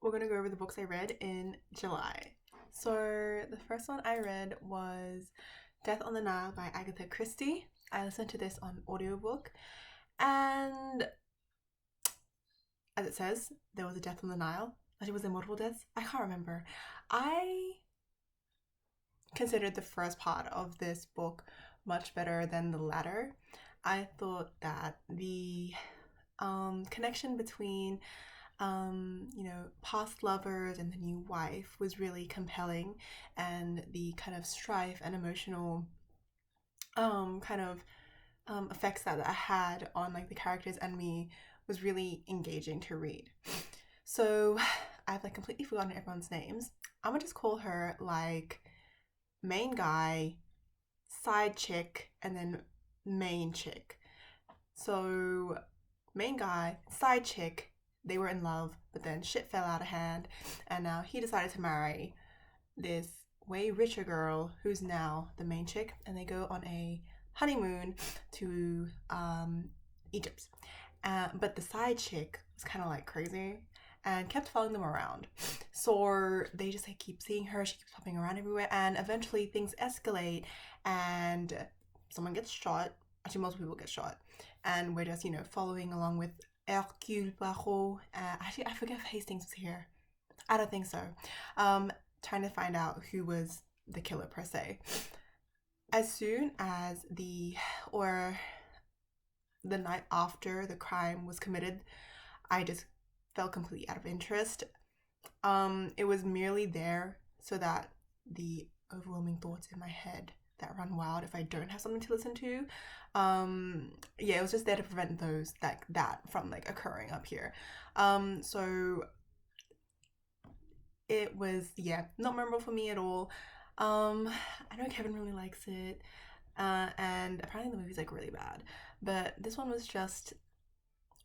we're going to go over the books I read in July. So the first one I read was Death on the Nile by Agatha Christie. I listened to this on audiobook, and as it says, there was a death on the Nile. Actually, was there multiple deaths? I can't remember. I considered the first part of this book much better than the latter. I thought that the connection between past lovers and the new wife was really compelling, and the kind of strife and emotional effects that I had on like the characters and me was really engaging to read. So I've like completely forgotten everyone's names. I'm gonna just call her like main guy, side chick, and then main chick. So main guy, side chick, they were in love, but then shit fell out of hand, and now he decided to marry this way richer girl who's now the main chick, and they go on a honeymoon to Egypt. But the side chick was kind of like crazy and kept following them around. So they just like keep seeing her, she keeps popping around everywhere, and eventually things escalate and someone gets shot. Actually, multiple people get shot. And we're just, following along with Hercule Poirot. Actually, I forget if Hastings was here. I don't think so. Trying to find out who was the killer per se. As soon as the night after the crime was committed, I just felt completely out of interest. It was merely there so that the overwhelming thoughts in my head that run wild if I don't have something to listen to, it was just there to prevent those that from like occurring up here. So it was not memorable for me at all. I know Kevin really likes it, and apparently the movie's like really bad, but this one was just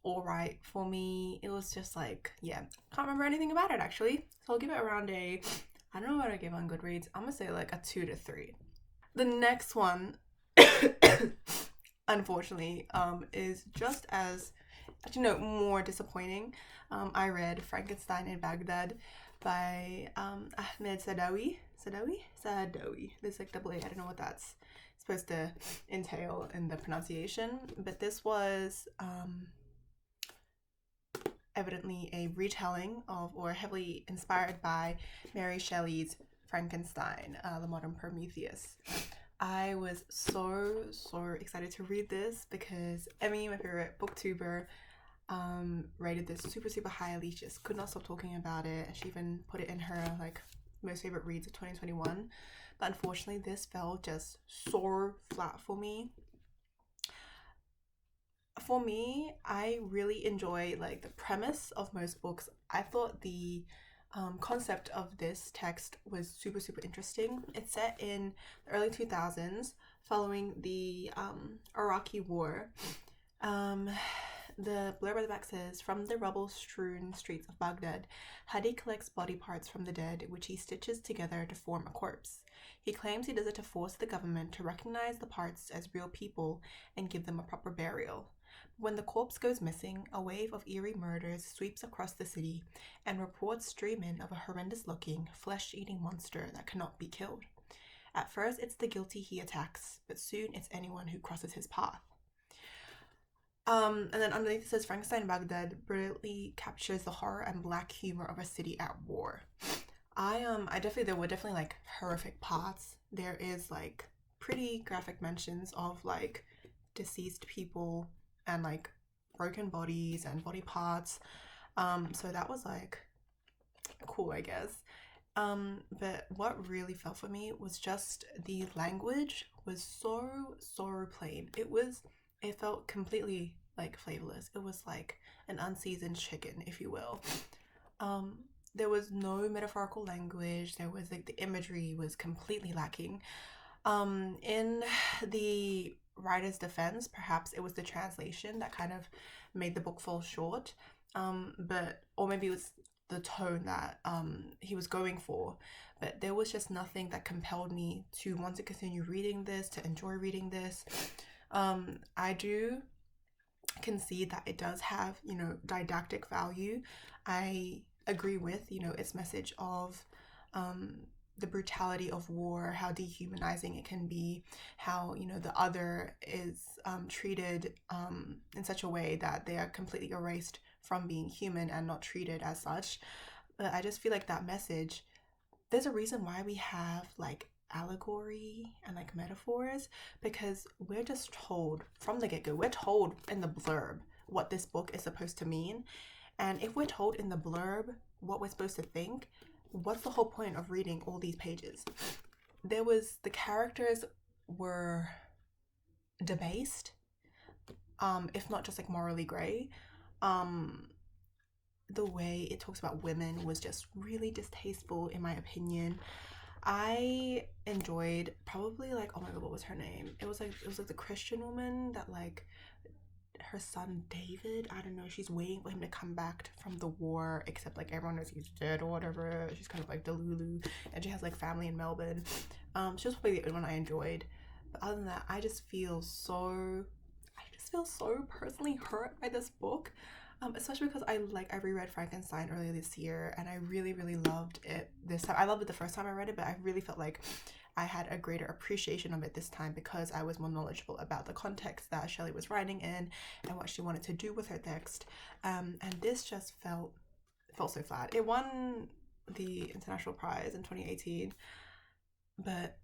alright for me. It was just like, can't remember anything about it actually, so I'll give it around I don't know what I gave on Goodreads. I'm gonna say like a 2 to 3. The next one unfortunately is just as more disappointing. I read Frankenstein in Baghdad by Ahmed Saadawi. There's like double A. I don't know what that's supposed to entail in the pronunciation, but this was evidently a retelling of, or heavily inspired by, Mary Shelley's Frankenstein, the modern Prometheus. I was so excited to read this because Emmy, my favorite booktuber, rated this super highly. She just could not stop talking about it. She even put it in her like most favorite reads of 2021. But unfortunately, this fell just so flat for me. For me, I really enjoy like the premise of most books. I thought the concept of this text was super interesting. It's set in the early 2000s following the Iraqi war. The blurb at the back says, "From the rubble-strewn streets of Baghdad, Hadi collects body parts from the dead, which he stitches together to form a corpse. He claims he does it to force the government to recognize the parts as real people and give them a proper burial. When the corpse goes missing, a wave of eerie murders sweeps across the city, and reports stream in of a horrendous-looking, flesh-eating monster that cannot be killed. At first, it's the guilty he attacks, but soon it's anyone who crosses his path." And then underneath it says, "Frankenstein in Baghdad brilliantly captures the horror and black humor of a city at war." There were definitely like horrific parts. There is like pretty graphic mentions of like deceased people and like broken bodies and body parts. So that was like cool, I guess. But what really felt for me was just the language was so plain. It felt completely like flavorless. It was like an unseasoned chicken, if you will. There was no metaphorical language. There was like the imagery was completely lacking. In the writer's defense, perhaps it was the translation that kind of made the book fall short. Or maybe it was the tone that he was going for. But there was just nothing that compelled me to want to continue reading this, to enjoy reading this. I do concede that it does have, didactic value. I agree with, you know, its message of the brutality of war, how dehumanizing it can be, how, you know, the other is treated in such a way that they are completely erased from being human and not treated as such. But I just feel like that message, there's a reason why we have like allegory and like metaphors, because we're just told from the get-go, we're told in the blurb what this book is supposed to mean. And if we're told in the blurb what we're supposed to think, what's the whole point of reading all these pages? The characters were debased, if not just like morally grey. The way it talks about women was just really distasteful, in my opinion. I enjoyed probably like, oh my god, what was her name? It was like the Christian woman that like her son David, I don't know, she's waiting for him to come back from the war, except like everyone knows he's dead or whatever. She's kind of like Delulu, and she has like family in Melbourne. She was probably the only one I enjoyed. But other than that, I just feel so personally hurt by this book. Especially because I reread Frankenstein earlier this year, and I really, really loved it this time. I loved it the first time I read it, but I really felt like I had a greater appreciation of it this time because I was more knowledgeable about the context that Shelley was writing in and what she wanted to do with her text. And this just felt so flat. It won the International Prize in 2018, but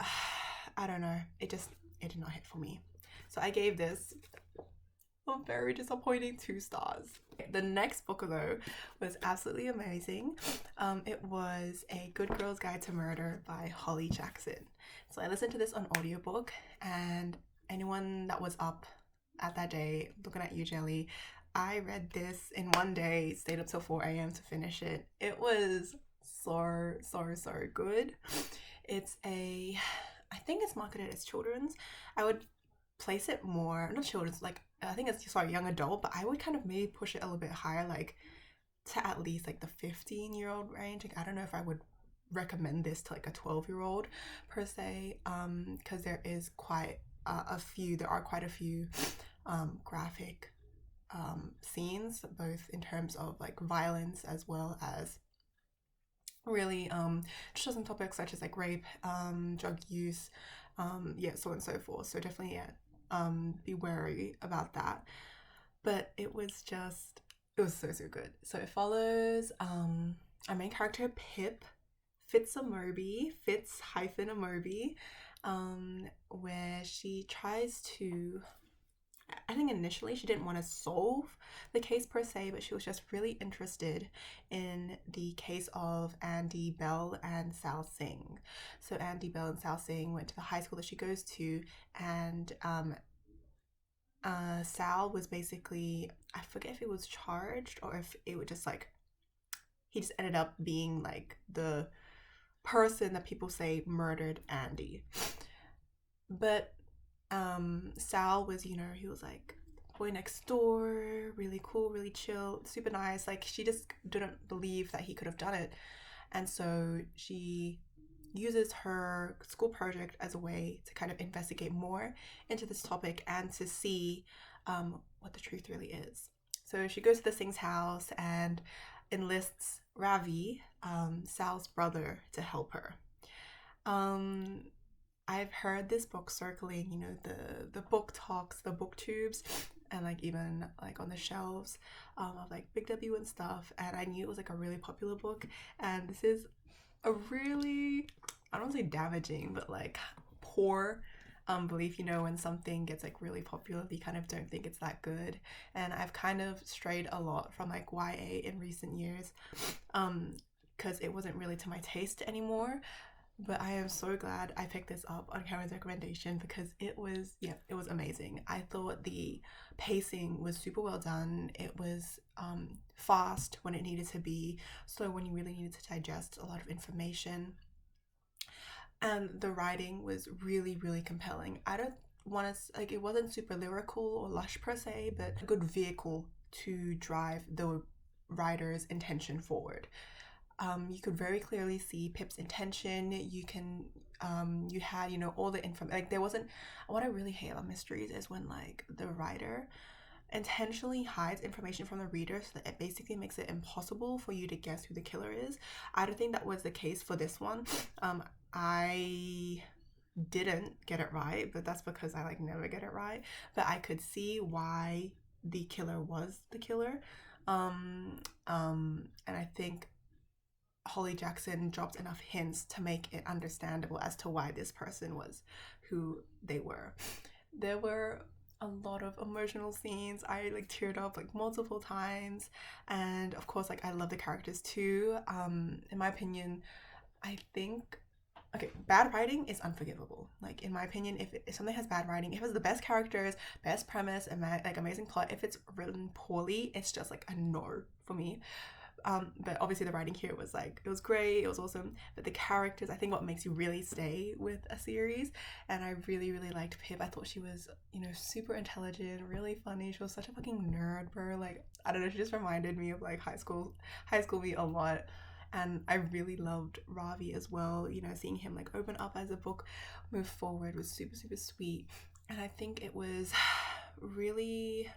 I don't know. It did not hit for me. So I gave this a very disappointing 2 stars. The next book, though, was absolutely amazing. It was A Good Girl's Guide to Murder by Holly Jackson. So I listened to this on audiobook, and anyone that was up at that day, looking at you, Jelly, I read this in one day, stayed up till 4 a.m. to finish it. It was so good. I think it's marketed as children's. I would place it more, not children's, like I think it's young adult, but I would kind of maybe push it a little bit higher, like to at least like the 15-year-old range. Like I don't know if I would recommend this to like a 12-year-old per se, because there are quite a few graphic scenes, both in terms of like violence as well as really just on topics such as like rape, drug use, so on and so forth. So definitely be wary about that. But it was so good. So it follows our main character Pip Fitz-Amobi, where she tries to, I think initially she didn't want to solve the case per se, but she was just really interested in the case of Andy Bell and Sal Singh. So Andy Bell and Sal Singh went to the high school that she goes to, and Sal was basically, I forget if he was charged or if it was just like, he just ended up being like the person that people say murdered Andy. But Sal was, you know, he was like boy next door, really cool, really chill, super nice. Like she just didn't believe that he could have done it. And so she uses her school project as a way to kind of investigate more into this topic and to see what the truth really is. So she goes to the Singh's house and enlists Ravi, Sal's brother, to help her. I've heard this book circling, you know, the book talks, the booktubes, and like even like on the shelves of like Big W and stuff, and I knew it was like a really popular book, and this is a really, I don't want to say damaging, but like poor belief, you know, when something gets like really popular, you kind of don't think it's that good. And I've kind of strayed a lot from like YA in recent years, because it wasn't really to my taste anymore. But I am so glad I picked this up on Karen's recommendation, because it was amazing. I thought the pacing was super well done. It was fast when it needed to be, slow when you really needed to digest a lot of information. And the writing was really, really compelling. I don't want to, like, it wasn't super lyrical or lush per se, but a good vehicle to drive the writer's intention forward. You could very clearly see Pip's intention. You had, you know, all the information. Like there wasn't, what I really hate about mysteries is when like the writer intentionally hides information from the reader so that it basically makes it impossible for you to guess who the killer is. I don't think that was the case for this one. I didn't get it right, but that's because I like never get it right. But I could see why the killer was the killer. And I think Holly Jackson dropped enough hints to make it understandable as to why this person was who they were. There were a lot of emotional scenes. I like teared up like multiple times, and of course like I love the characters too. In my opinion, I think okay, bad writing is unforgivable. Like in my opinion, if something has bad writing, if it's the best characters, best premise, and like amazing plot, if it's written poorly, it's just like a no for me. But obviously the writing here was like, it was great, it was awesome. But the characters, I think what makes you really stay with a series. And I really, really liked Pip. I thought she was, super intelligent, really funny. She was such a fucking nerd, bro. Like, I don't know, she just reminded me of like high school me a lot. And I really loved Ravi as well. Seeing him like open up as the book moved forward was super, super sweet. And I think it was really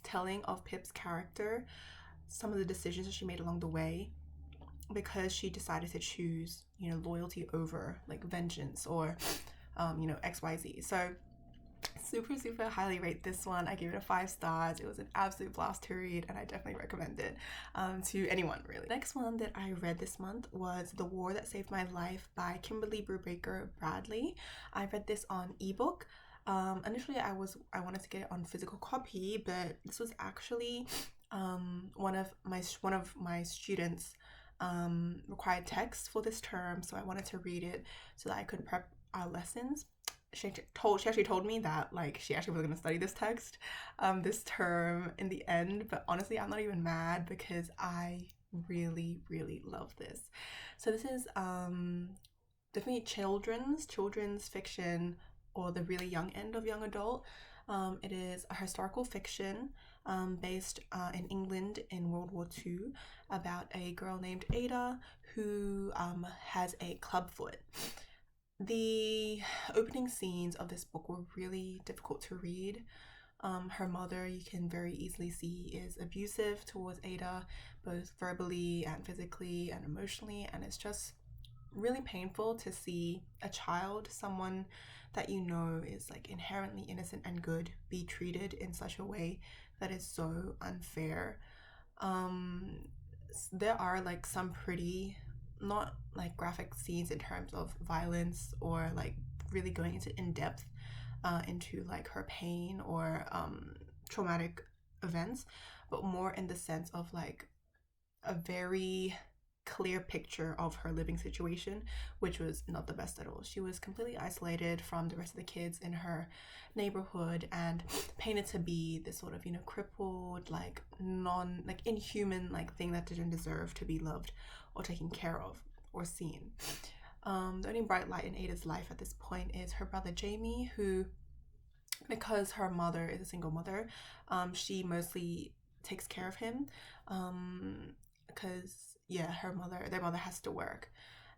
telling of Pip's character, some of the decisions that she made along the way, because she decided to choose, loyalty over like vengeance or, XYZ. So super, super highly rate this one. I gave it a 5 stars. It was an absolute blast to read, and I definitely recommend it to anyone, really. Next one that I read this month was The War That Saved My Life by Kimberly Brubaker Bradley. I read this on ebook. Initially I wanted to get it on physical copy, but this was actually one of my students required text for this term, so I wanted to read it so that I could prep our lessons. She actually told me that like she actually was going to study this text this term in the end, but honestly I'm not even mad because I really, really love this. So this is definitely children's fiction, or the really young end of young adult. It is a historical fiction based in England in World War II, about a girl named Ada who has a clubfoot. The opening scenes of this book were really difficult to read. Her mother, you can very easily see, is abusive towards Ada, both verbally and physically and emotionally, and it's just really painful to see a child, someone that is like inherently innocent and good, be treated in such a way that is so unfair. There are like some pretty, not like graphic scenes in terms of violence or like really going into in-depth into like her pain or traumatic events, but more in the sense of like a very clear picture of her living situation, which was not the best at all. She was completely isolated from the rest of the kids in her neighborhood and painted to be this sort of crippled, like inhuman like thing that didn't deserve to be loved or taken care of or seen. The only bright light in Ada's life at this point is her brother Jamie, who, because her mother is a single mother, she mostly takes care of him because their mother has to work.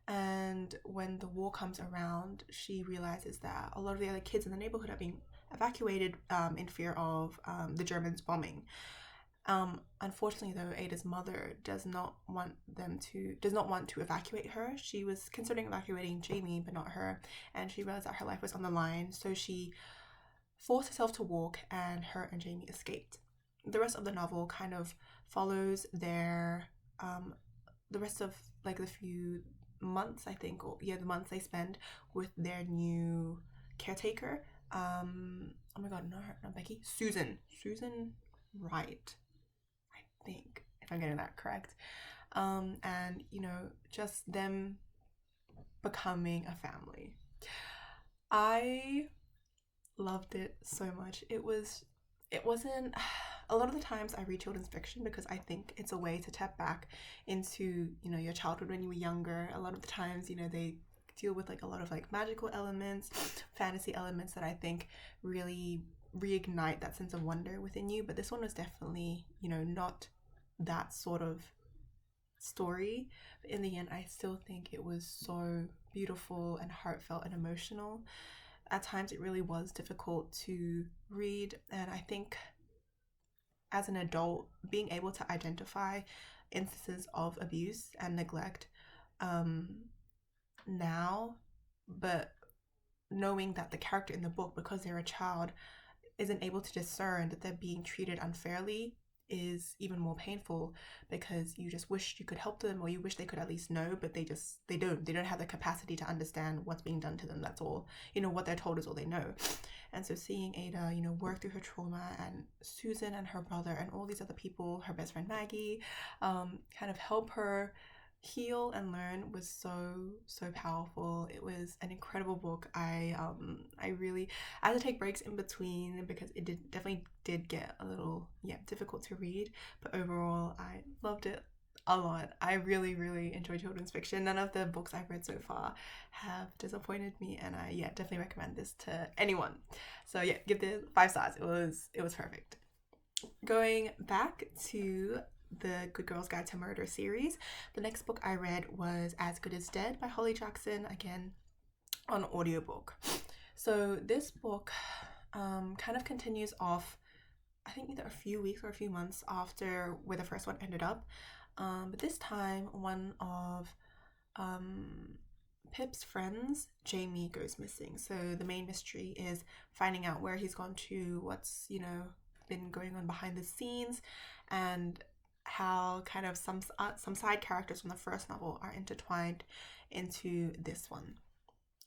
And when the war comes around, she realizes that a lot of the other kids in the neighborhood are being evacuated in fear of the Germans bombing. Unfortunately though, Ada's mother does not want to evacuate her. She was considering evacuating Jamie, but not her, and she realized that her life was on the line, so she forced herself to walk, and her and Jamie escaped. The rest of the novel kind of follows their the rest of like the few months, I think, the months they spend with their new caretaker. Oh my god, not Becky, Susan Wright, I think, if I'm getting that correct. And just them becoming a family. I loved it so much. It wasn't a lot of the times I read children's fiction because I think it's a way to tap back into your childhood when you were younger. A lot of the times they deal with like a lot of like magical elements, fantasy elements that I think really reignite that sense of wonder within you. But this one was definitely not that sort of story. But in the end, I still think it was so beautiful and heartfelt and emotional. At times it really was difficult to read, and I think as an adult, being able to identify instances of abuse and neglect um, now, but knowing that the character in the book, because they're a child, isn't able to discern that they're being treated unfairly is even more painful, because you just wish you could help them, or you wish they could at least know, but they don't have the capacity to understand what's being done to them. That's all, what they're told is all they know. And so seeing Ada, work through her trauma, and Susan and her brother and all these other people, her best friend Maggie, kind of help her heal and learn, was so powerful. It was an incredible book. I really, I had to take breaks in between because it definitely did get a little difficult to read, but overall I loved it a lot. I really enjoy children's fiction. None of the books I've read so far have disappointed me, and I definitely recommend this to anyone. So give the 5 stars. It was perfect. Going back to the Good Girl's Guide to Murder series, the next book I read was As Good as Dead by Holly Jackson, again on audiobook. So this book kind of continues off, I think either a few weeks or a few months after where the first one ended up, but this time one of Pip's friends, Jamie, goes missing. So the main mystery is finding out where he's gone to, what's been going on behind the scenes, and how kind of some side characters from the first novel are intertwined into this one.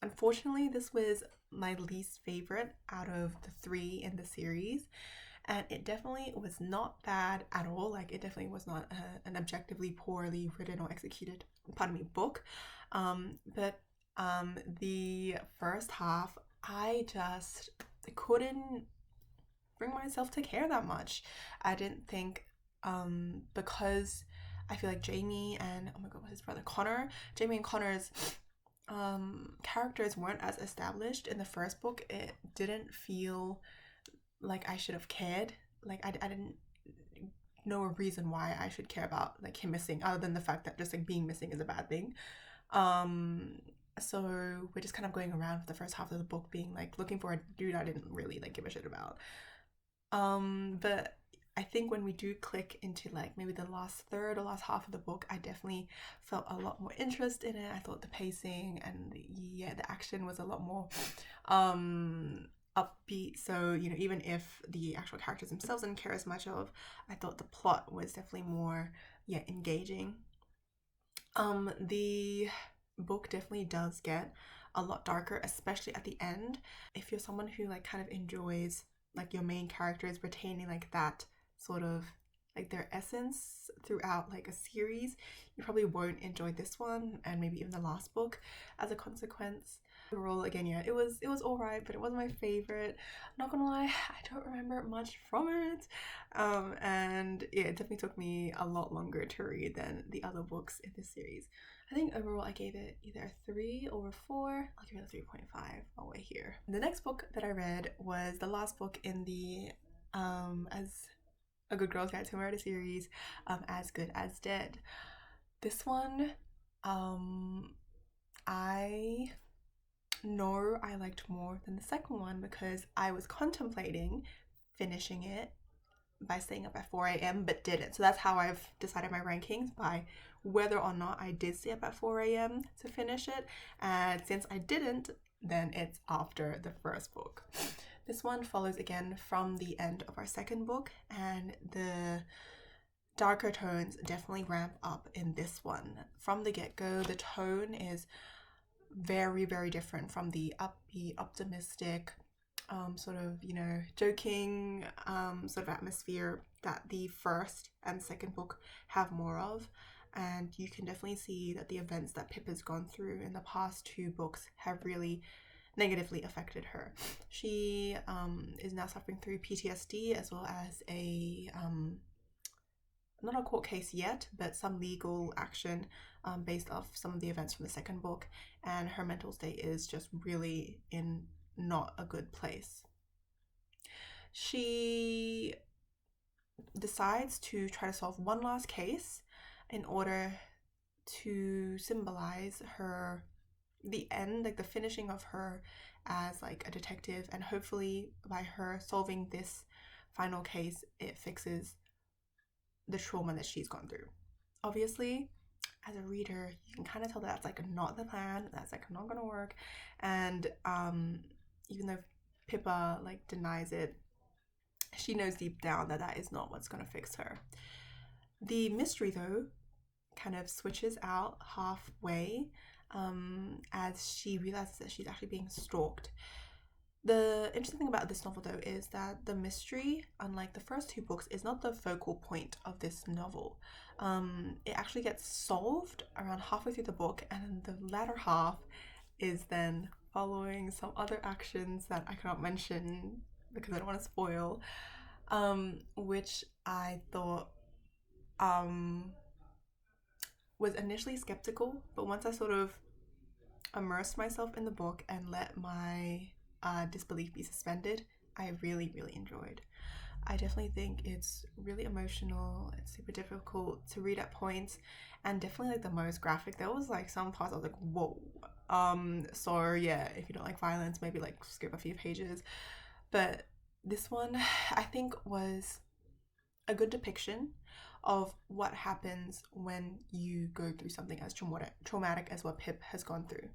Unfortunately, this was my least favorite out of the 3 in the series, and it definitely was not bad at all. Like, it definitely was not an objectively poorly written or executed, book. But the first half, I just couldn't bring myself to care that much. I didn't think, because I feel like Jamie and, oh my god, what's his brother, Jamie and Connor's characters weren't as established in the first book. It didn't feel like I should have cared. Like, I didn't know a reason why I should care about like him missing, other than the fact that just like being missing is a bad thing. So we're just kind of going around for the first half of the book being like looking for a dude I didn't really like give a shit about. But I think when we do click into like maybe the last third or last half of the book, I definitely felt a lot more interest in it. I thought the pacing and the action was a lot more upbeat. So even if the actual characters themselves didn't care as much of, I thought the plot was definitely more engaging. The book definitely does get a lot darker, especially at the end. If you're someone who like kind of enjoys like your main characters retaining like that sort of like their essence throughout like a series, you probably won't enjoy this one, and maybe even the last book as a consequence. Overall, again, it was alright, but it wasn't my favorite. Not gonna lie, I don't remember much from it, and it definitely took me a lot longer to read than the other books in this series. I think overall I gave it either a 3 or a 4. I'll give it a 3.5 all the way here. The next book that I read was the last book in the As a Good Girl's Guide to Murder series, As Good as Dead. This one, I know I liked more than the second one because I was contemplating finishing it by staying up at 4 a.m. but didn't. So that's how I've decided my rankings, by whether or not I did stay up at 4 a.m. to finish it. And since I didn't, then it's after the first book. This one follows again from the end of our second book, and the darker tones definitely ramp up in this one. From the get-go, the tone is very different from the upbeat, optimistic, sort of joking sort of atmosphere that the first and second book have more of. And you can definitely see that the events that Pip has gone through in the past 2 books have really negatively affected her. She is now suffering through PTSD, as well as a not a court case yet, but some legal action based off some of the events from the second book, and her mental state is just really in not a good place. She decides to try to solve one last case in order to symbolize the end, like the finishing of her as like a detective, and hopefully by her solving this final case, it fixes the trauma that she's gone through. Obviously, as a reader, you can kind of tell that that's like not the plan, that's like not gonna work. And even though Pippa like denies it, she knows deep down that that is not what's gonna fix her. The mystery, though, kind of switches out halfway as she realizes that she's actually being stalked. The interesting thing about this novel, though, is that the mystery, unlike the first two books, is not the focal point of this novel. It actually gets solved around halfway through the book, and the latter half is then following some other actions that I cannot mention because I don't want to spoil, which I thought was initially skeptical, but once I sort of immersed myself in the book and let my disbelief be suspended, I really, really enjoyed. I definitely think it's really emotional. It's super difficult to read at points, and definitely like the most graphic. There was like some parts I was like, whoa. So yeah, if you don't like violence, maybe like skip a few pages. But this one, I think, was a good depiction of what happens when you go through something as traumatic as what Pip has gone through.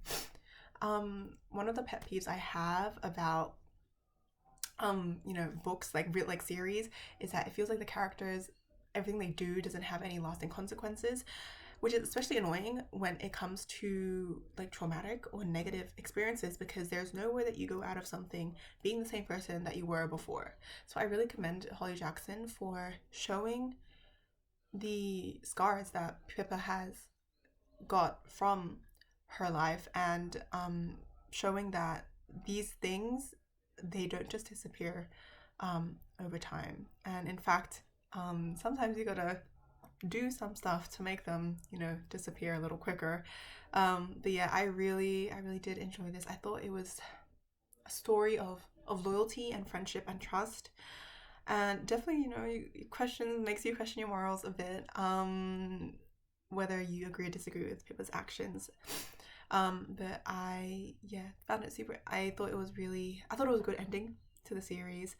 One of the pet peeves I have about books like series is that it feels like the characters, everything they do doesn't have any lasting consequences, which is especially annoying when it comes to like traumatic or negative experiences, because there's no way that you go out of something being the same person that you were before. So I really commend Holly Jackson for showing the scars that Pippa has got from her life, and showing that these things, they don't just disappear over time. And in fact, sometimes you gotta do some stuff to make them, disappear a little quicker. But yeah, I really did enjoy this. I thought it was a story of loyalty and friendship and trust. And definitely, makes you question your morals a bit, whether you agree or disagree with Pippa's actions. But I found it super. I thought it was a good ending to the series.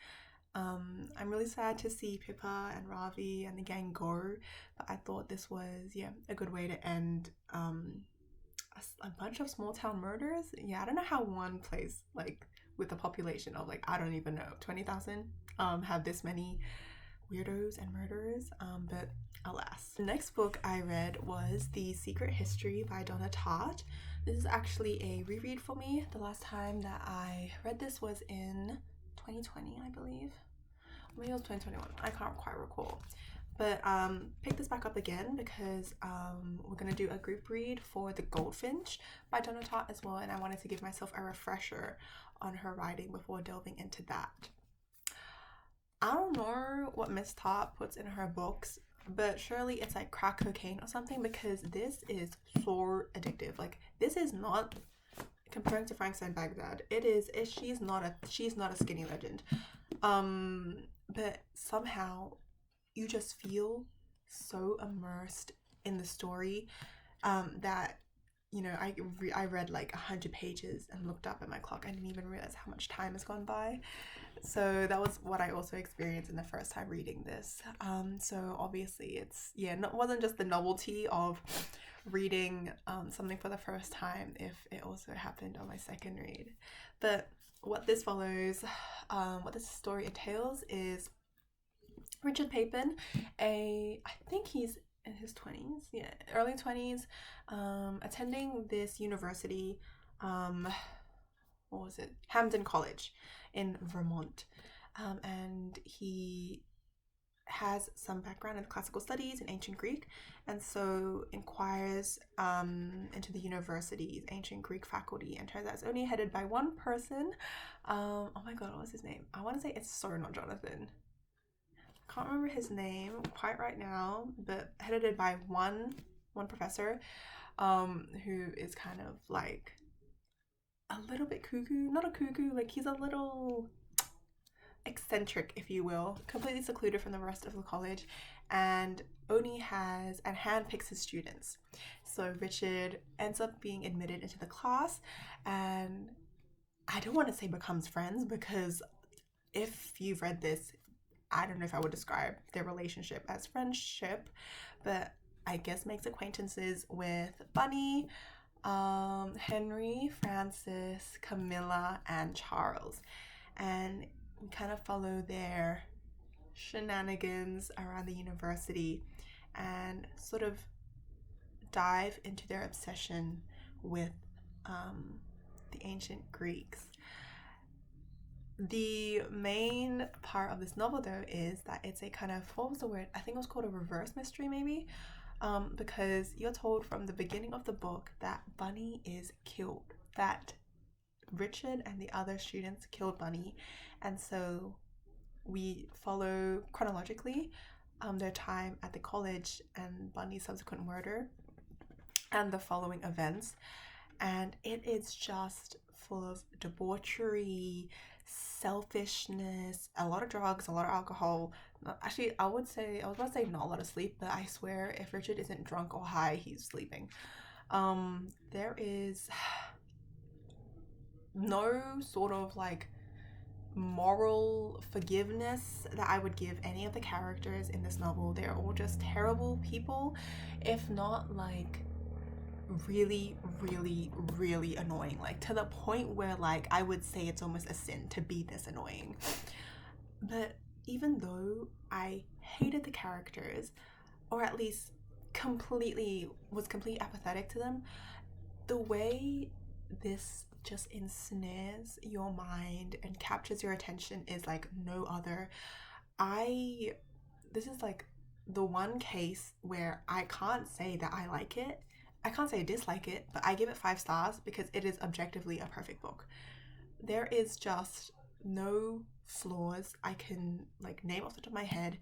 I'm really sad to see Pippa and Ravi and the gang go, but I thought this was a good way to end a bunch of small town murders. Yeah, I don't know how one place like with a population of I don't even know 20,000 have this many weirdos and murderers, but alas. The next book I read was The Secret History by Donna Tartt. This is actually a reread for me. The last time that I read this was in 2020, I believe. Maybe it was 2021. I can't quite recall. But pick this back up again because we're going to do a group read for The Goldfinch by Donna Tartt as well, and I wanted to give myself a refresher on her writing before delving into that. I don't know what Miss Tartt puts in her books, but surely it's like crack cocaine or something, because this is so addictive. This is not, comparing to Frankenstein Baghdad, she's not a skinny legend. But somehow you just feel so immersed in the story that I read 100 pages and looked up at my clock. I didn't even realize how much time has gone by. So that was what I also experienced in the first time reading this. So obviously it wasn't just the novelty of reading something for the first time, if it also happened on my second read. But what this story entails is Richard Papin, I think he's in his 20s, early 20s, attending this university, Hampden College in Vermont, and he has some background in classical studies in ancient Greek, and so inquires into the university's ancient Greek faculty, and turns out it's only headed by one person. Oh my god, what was his name? I want to say it's sorry, not Jonathan. I can't remember his name quite right now, but headed by one professor, who is kind of like a little bit cuckoo, not a cuckoo, he's a little eccentric, if you will, completely secluded from the rest of the college, and only has and handpicks his students. So Richard ends up being admitted into the class, and I don't want to say becomes friends, because if you've read this, I don't know if I would describe their relationship as friendship, but I guess makes acquaintances with Bunny, Henry, Francis, Camilla, and Charles. And we kind of follow their shenanigans around the university and sort of dive into their obsession with the ancient Greeks. The main part of this novel, though, is that it's a kind of, what was the word? I think it was called a reverse mystery, maybe? Because you're told from the beginning of the book that Bunny is killed, that Richard and the other students killed Bunny, and so we follow chronologically their time at the college and Bunny's subsequent murder and the following events, and it is just full of debauchery, selfishness, a lot of drugs, a lot of alcohol. Actually, I was about to say not a lot of sleep, but I swear if Richard isn't drunk or high, he's sleeping. There is no sort of like moral forgiveness that I would give any of the characters in this novel. They're all just terrible people, if not like really, really, really annoying, like to the point where like I would say it's almost a sin to be this annoying. But even though I hated the characters, or at least was completely apathetic to them, the way this just ensnares your mind and captures your attention is like no other. This is like the one case where I can't say that I like it. I can't say I dislike it, but I give it 5 stars because it is objectively a perfect book. There is just no flaws I can like name off the top of my head,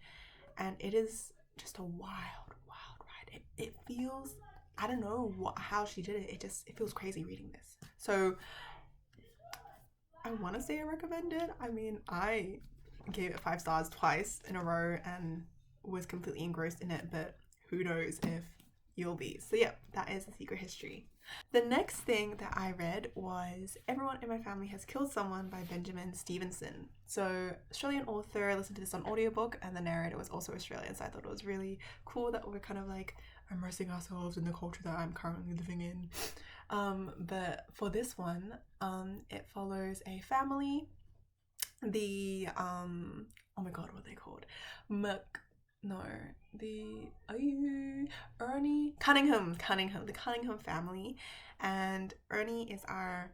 and it is just a wild, wild ride. It feels, I don't know how she did it. It feels crazy reading this. So I want to say I recommend it. I mean, I gave it 5 stars twice in a row and was completely engrossed in it, but who knows if you'll be. So yeah, that is The Secret History. The next thing that I read was Everyone in My Family Has Killed Someone by Benjamin Stevenson. So Australian author, I listened to this on audiobook, and the narrator was also Australian, so I thought it was really cool that we're kind of like immersing ourselves in the culture that I'm currently living in. But for this one, it follows a family. The oh my god, what are they called? Ernie Cunningham, the Cunningham family, and Ernie is our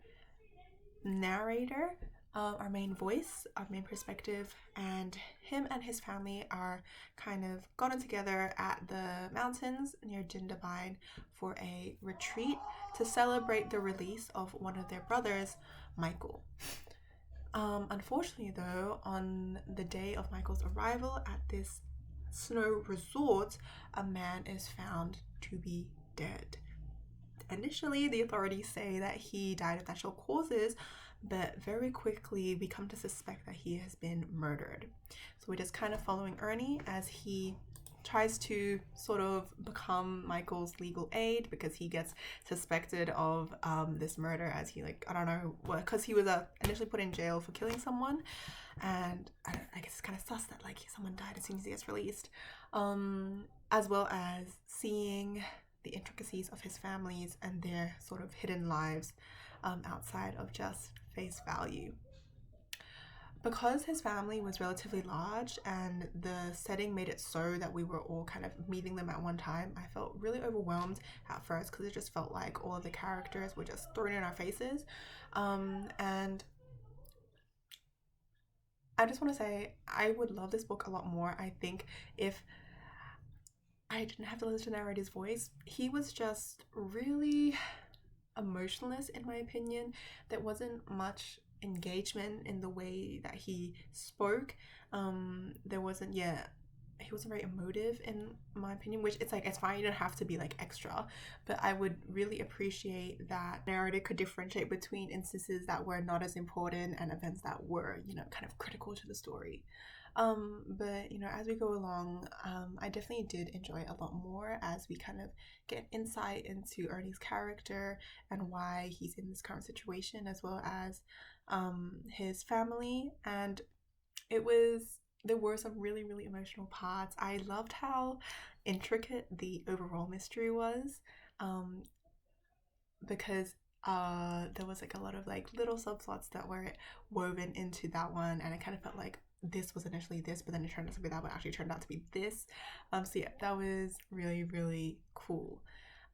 narrator, our main voice, our main perspective, and him and his family are kind of gotten together at the mountains near Jindabyne for a retreat to celebrate the release of one of their brothers, Michael. Unfortunately though, on the day of Michael's arrival at this snow resort, a man is found to be dead. Initially, the authorities say that he died of natural causes, but very quickly we come to suspect that he has been murdered. So we're just kind of following Ernie as he tries to sort of become Michael's legal aid because he gets suspected of this murder, as he like, I don't know, because he was initially put in jail for killing someone, and I guess it's kind of sus that like someone died as soon as he gets released, as well as seeing the intricacies of his families and their sort of hidden lives outside of just face value. Because his family was relatively large and the setting made it so that we were all kind of meeting them at one time, I felt really overwhelmed at first because it just felt like all of the characters were just thrown in our faces. And I just want to say I would love this book a lot more. I think if I didn't have to listen to the narrator's voice, he was just really emotionless in my opinion. There wasn't much engagement in the way that he spoke. There wasn't, he wasn't very emotive in my opinion, which it's like, it's fine, you don't have to be like extra, but I would really appreciate that narrator could differentiate between instances that were not as important and events that were, kind of critical to the story. But as we go along, I definitely did enjoy it a lot more as we kind of get insight into Ernie's character and why he's in this current situation, as well as his family. And it was there were some really, really emotional parts. I loved how intricate the overall mystery was, um, because there was like a lot of like little subplots that were woven into that one, and I kind of felt like this was initially this, but then it turned out to be that one, actually turned out to be this. So yeah, that was really, really cool.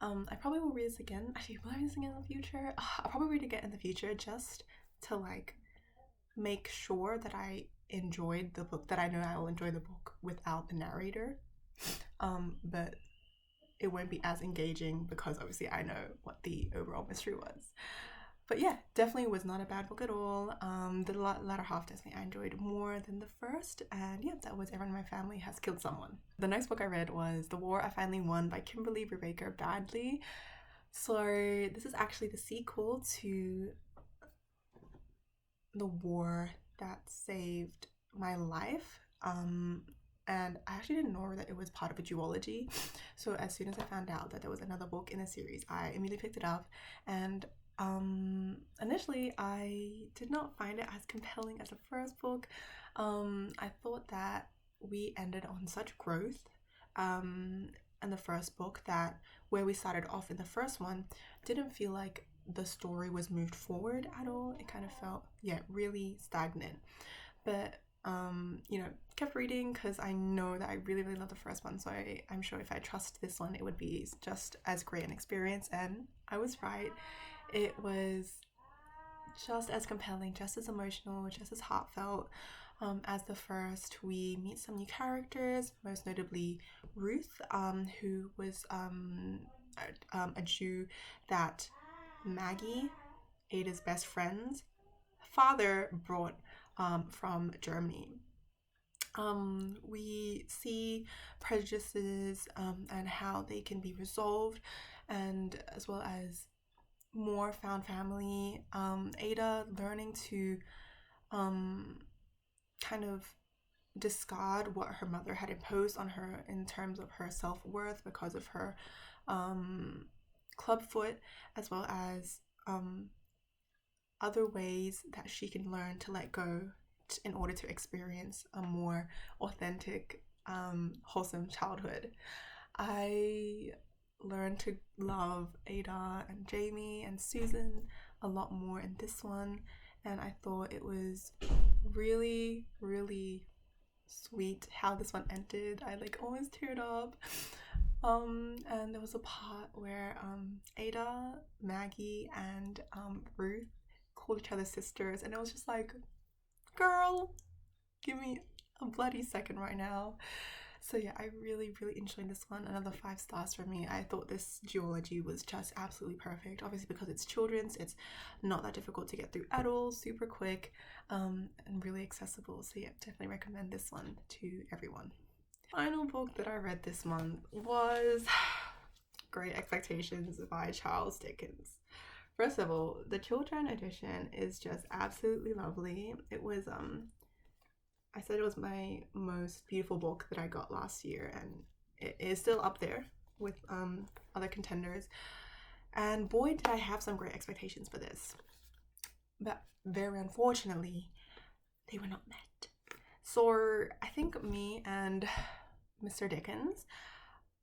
I probably will read this again. Actually, will I read this again in the future? I'll probably read it again in the future just to like make sure that I enjoyed the book, that I know I will enjoy the book without the narrator. But it won't be as engaging because obviously I know what the overall mystery was. But yeah, definitely was not a bad book at all. The latter half definitely I enjoyed more than the first, and yeah, that was Everyone in My Family Has Killed Someone. The next book I read was The War I Finally Won by Kimberly Brubaker Badly. So this is actually the sequel to The War That Saved My Life. And I actually didn't know that it was part of a duology. So as soon as I found out that there was another book in the series, I immediately picked it up. And initially I did not find it as compelling as the first book. I thought that we ended on such growth in the first book that where we started off in the first one didn't feel like the story was moved forward at all. It kind of felt, yeah, really stagnant. But kept reading because I know that I really, really love the first one. So I'm sure if I trust this one, it would be just as great an experience. And I was right. It was just as compelling, just as emotional, just as heartfelt as the first. We meet some new characters, most notably Ruth, who was a Jew that Maggie, Ada's best friend's father, brought from Germany. We see prejudices and how they can be resolved, and as well as more found family. Ada learning to kind of discard what her mother had imposed on her in terms of her self-worth because of her clubfoot, as well as other ways that she can learn to let go in order to experience a more authentic, wholesome childhood. I learned to love Ada and Jamie and Susan a lot more in this one, and I thought it was really, really sweet how this one ended. I like almost teared up. And there was a part where Ada, Maggie, and Ruth called each other sisters, and it was just like, girl, give me a bloody second right now. So yeah, I really, really enjoyed this one. Another 5 stars for me. I thought this duology was just absolutely perfect. Obviously because it's children's, it's not that difficult to get through at all, super quick, and really accessible. So yeah, definitely recommend this one to everyone. Final book that I read this month was Great Expectations by Charles Dickens. First of all, the children edition is just absolutely lovely. It was I said it was my most beautiful book that I got last year, and it is still up there with other contenders. And boy, did I have some great expectations for this. But very unfortunately, they were not met. So I think me and Mr. Dickens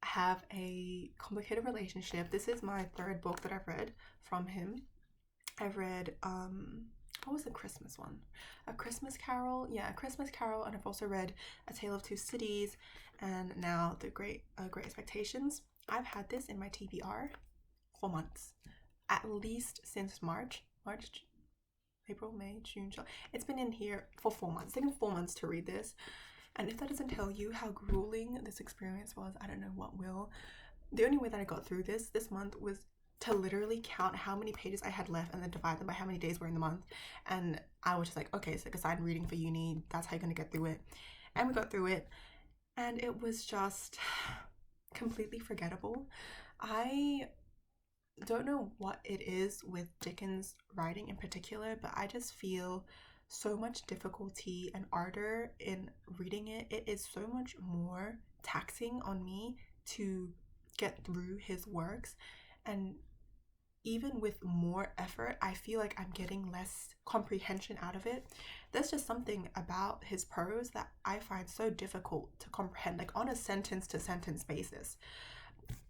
have a complicated relationship. This is my 3rd book that I've read from him. I've read what was the Christmas one? A Christmas Carol? Yeah, A Christmas Carol, and I've also read A Tale of Two Cities, and now The Great Expectations. I've had this in my TBR for months, at least since March, April, May, June, July. It's been in here for 4 months. It's taken 4 months to read this, and if that doesn't tell you how grueling this experience was, I don't know what will. The only way that I got through this month was to literally count how many pages I had left and then divide them by how many days were in the month. And I was just like, okay, it's like assigned reading for uni. That's how you're going to get through it. And we got through it. And it was just completely forgettable. I don't know what it is with Dickens' writing in particular, but I just feel so much difficulty and ardor in reading it. It is so much more taxing on me to get through his works, and even with more effort, I feel like I'm getting less comprehension out of it. There's just something about his prose that I find so difficult to comprehend, like on a sentence to sentence basis.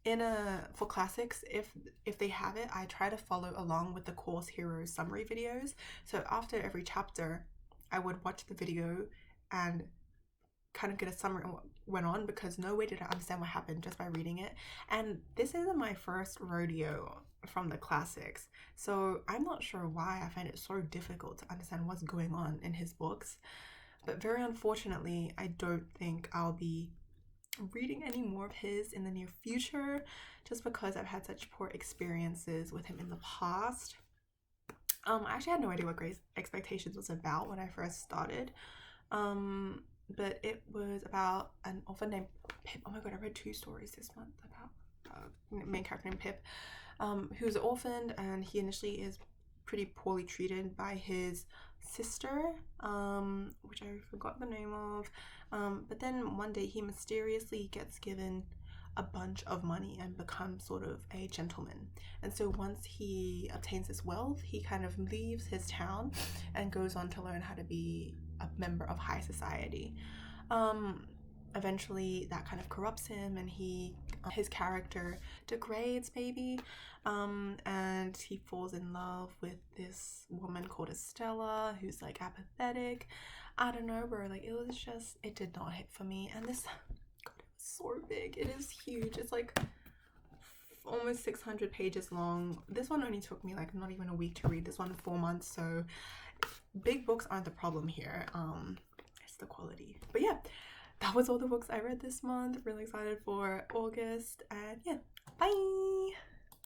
For classics, if they have it, I try to follow along with the course hero summary videos. So after every chapter, I would watch the video and kind of get a summary on what went on, because no way did I understand what happened just by reading it. And this isn't my first rodeo from the classics, so I'm not sure why I find it so difficult to understand what's going on in his books. But very unfortunately, I don't think I'll be reading any more of his in the near future, just because I've had such poor experiences with him in the past. I actually had no idea what Great Expectations was about when I first started. But it was about an author named Pip. Oh my god, I read 2 stories this month about main character named Pip, who's orphaned, and he initially is pretty poorly treated by his sister, which I forgot the name of. But then one day he mysteriously gets given a bunch of money and becomes sort of a gentleman. And so once he obtains this wealth, he kind of leaves his town and goes on to learn how to be a member of high society. Eventually that kind of corrupts him, and his character degrades maybe, and he falls in love with this woman called Estella, who's like apathetic. I don't know, bro, like it did not hit for me. And this, god, it was so big. It is huge. It's like almost 600 pages long. This one only took me like not even a week to read. This one 4 months. So big books aren't the problem here. It's the quality. But yeah, that was all the books I read this month. Really excited for August, and yeah, bye.